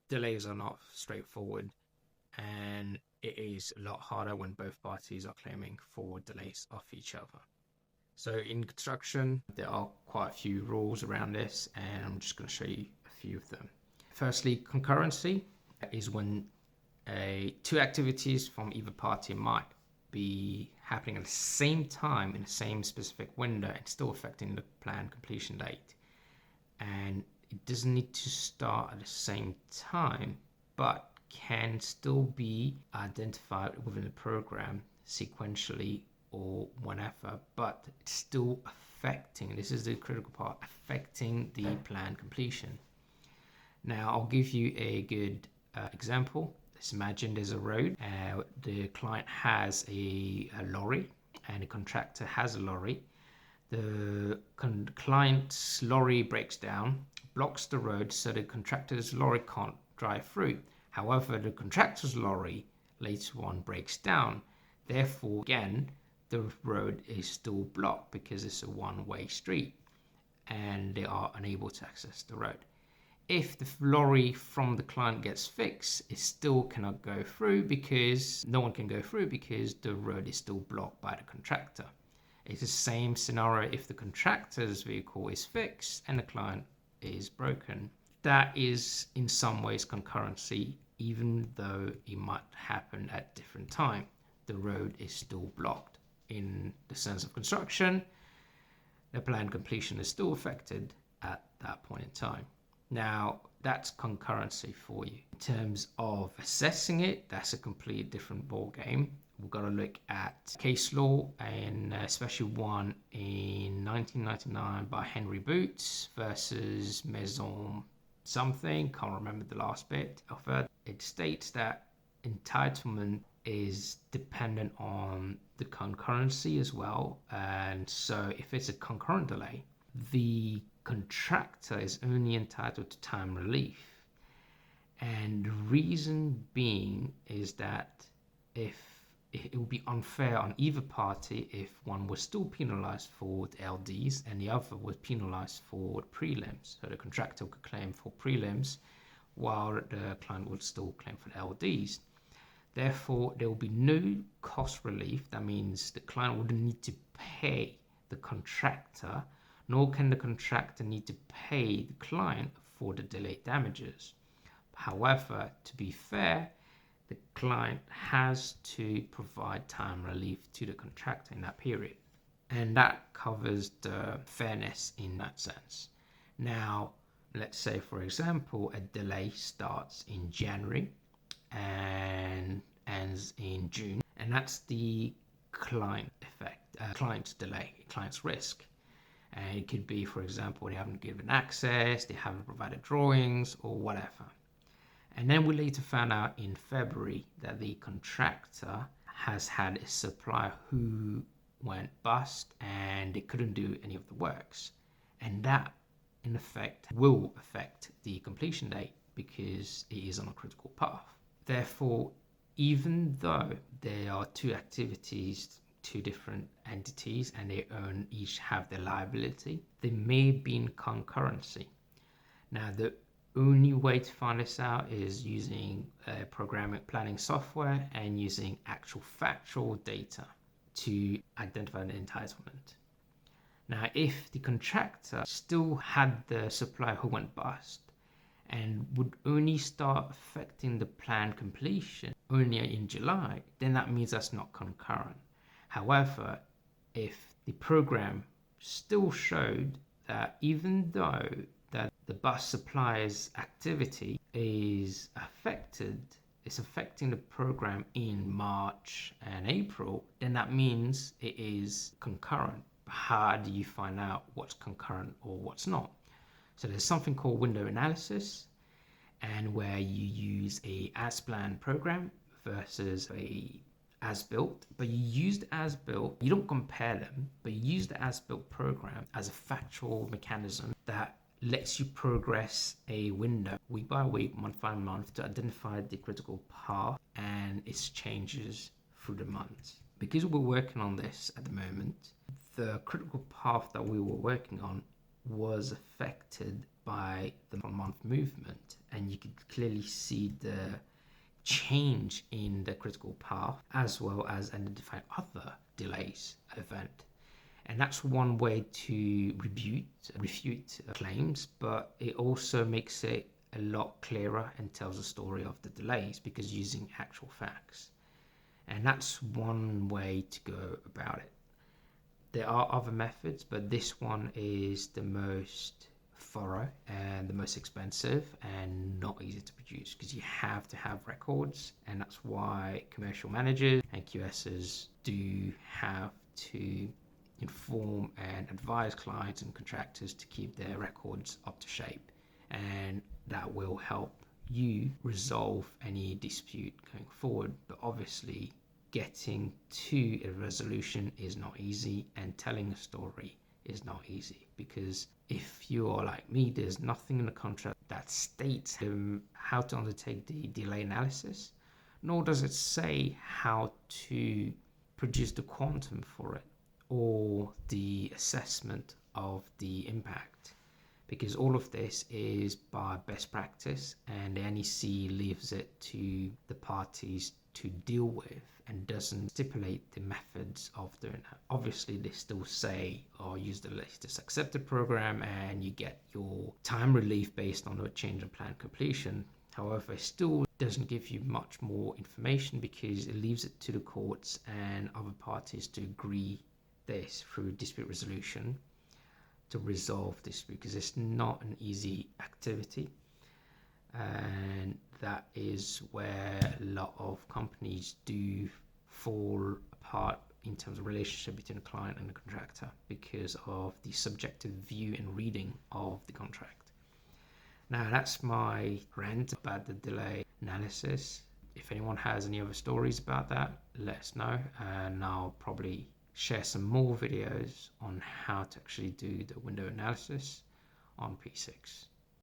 delays are not straightforward, and it is a lot harder when both parties are claiming forward delays off each other. So in construction, there are quite a few rules around this, and I'm just going to show you a few of them. Firstly, concurrency is when two activities from either party might be happening at the same time in the same specific window and still affecting the planned completion date. And it doesn't need to start at the same time, but can still be identified within the program sequentially or whenever, but it's still affecting, this is the critical part, affecting the planned completion. Now, I'll give you a good example. Let's imagine there's a road. The client has a lorry and the contractor has a lorry. The client's lorry breaks down, blocks the road, so the contractor's lorry can't drive through. However, the contractor's lorry later on breaks down. Therefore, again, the road is still blocked because it's a one-way street and they are unable to access the road. If the lorry from the client gets fixed, it still cannot go through because no one can go through because the road is still blocked by the contractor. It's the same scenario if the contractor's vehicle is fixed and the client is broken. That is in some ways concurrency, even though it might happen at different time. The road is still blocked. In the sense of construction, the planned completion is still affected at that point in time. Now, that's concurrency for you. In terms of assessing it, that's a completely different ball game. We've got to look at case law, and especially one in 1999 by Henry Boots versus Maison something, can't remember the last bit of it. It states that entitlement is dependent on the concurrency as well, and so if it's a concurrent delay, the contractor is only entitled to time relief. And the reason being is that if it would be unfair on either party if one was still penalized for the LDs and the other was penalized for prelims. So the contractor could claim for prelims while the client would still claim for the LDs. Therefore, there will be no cost relief. That means the client wouldn't need to pay the contractor, nor can the contractor need to pay the client for the delayed damages. However, to be fair, the client has to provide time relief to the contractor in that period. And that covers the fairness in that sense. Now, let's say, for example, a delay starts in January and ends in June. And that's the client effect, client's delay, client's risk. And it could be, for example, they haven't given access, they haven't provided drawings, or whatever. And then we later found out in February that the contractor has had a supplier who went bust and they couldn't do any of the works. And that, in effect, will affect the completion date because it is on a critical path. Therefore, even though there are two activities, two different entities, and they each have their liability, there may be in concurrency. Now, the only way to find this out is using programming planning software and using actual factual data to identify the entitlement. Now, if the contractor still had the supplier who went bust and would only start affecting the planned completion only in July, then that means that's not concurrent. However, if the program still showed that even though that the bus supplier's activity is affected, it's affecting the program in March and April, then that means it is concurrent. How do you find out what's concurrent or what's not? So there's something called window analysis, and where you use a as-planned program versus a as-built, but you use the as-built, you don't compare them, but you use the as-built program as a factual mechanism that lets you progress a window week by week, month by month to identify the critical path and its changes through the months. Because we're working on this at the moment, the critical path that we were working on was affected by the month movement, and you can clearly see the change in the critical path as well as identify other delays event. And that's one way to refute claims, but it also makes it a lot clearer and tells a story of the delays because using actual facts. And that's one way to go about it. There are other methods, but this one is the most thorough and the most expensive and not easy to produce because you have to have records, and that's why commercial managers and QSs do have to inform and advise clients and contractors to keep their records up to shape, and that will help you resolve any dispute going forward. But obviously getting to a resolution is not easy, and telling a story is not easy, because if you are like me, there's nothing in the contract that states how to undertake the delay analysis, nor does it say how to produce the quantum for it or the assessment of the impact, because all of this is by best practice and the NEC leaves it to the parties to deal with and doesn't stipulate the methods of doing that. Obviously, they still say, or use the latest accepted program and you get your time relief based on the change of plan completion. However, it still doesn't give you much more information because it leaves it to the courts and other parties to agree this through dispute resolution to resolve this, because it's not an easy activity, and that is where a lot of companies do fall apart in terms of relationship between the client and the contractor because of the subjective view and reading of the contract. Now that's my rant about the delay analysis. If anyone has any other stories about that, let us know, and I'll probably share some more videos on how to actually do the window analysis on P6.